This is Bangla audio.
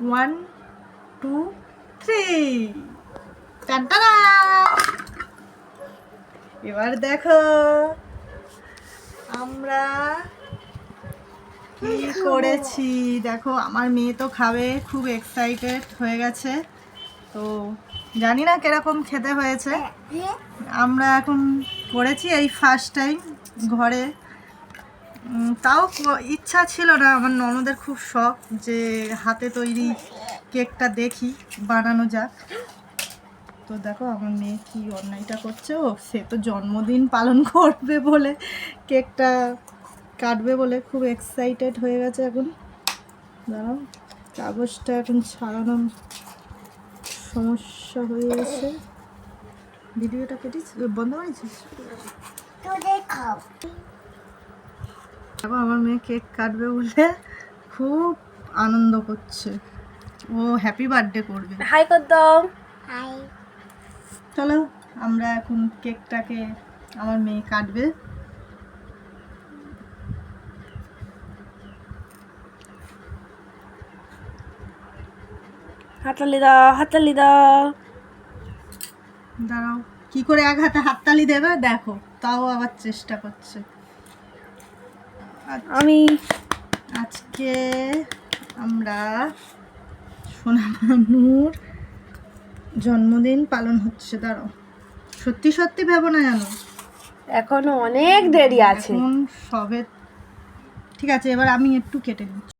1 2 3 টানটানা। এবার দেখো আমরা কি করেছি। দেখো আমার মেয়ে তো খাবে, খুব এক্সাইটেড হয়ে গেছে। তো জানি না কিরকম খেতে হয়েছে। আমরা এখন করেছি এই ফার্স্ট টাইম ঘরে। তাও ইচ্ছা ছিল না, আমার ননদের খুব শখ যে হাতে তৈরি কেকটা দেখি বানানো যাক। তো দেখো আমার মেয়ে কি অন্যায়টা করছে। সে তো জন্মদিন পালন করবে বলে, কেকটা কাটবে বলে খুব এক্সাইটেড হয়ে গেছে এখন। দাঁড়াও, কাগজটা এখন ছাড়ানোর সমস্যা হয়ে গেছে। ভিডিওটা কেটেছিস, বন্ধ করেছিস? দেখো আমার মেয়ে কেক কাটবে বলে খুব আনন্দ করছে, ও হ্যাপি বার্থডে করবে। হাই কর দাও। হাই। চলো আমরা এখন কেকটাকে, আমার মেয়ে কাটবে। হাততালি দাও, হাততালি দাও। দাঁড়াও, কি করে এক হাতে হাততালি দেবে দেখো, তাও আবার চেষ্টা করছে। আমি আজকে আমরা সোনা মানুর জন্মদিন পালন হচ্ছে। দাঁড়াও, সত্যি সত্যি ভেবো না জানো, এখনো অনেক দেরি আছে। এখন সবে। ঠিক আছে, এবার আমি একটু কেটে নিচ্ছি।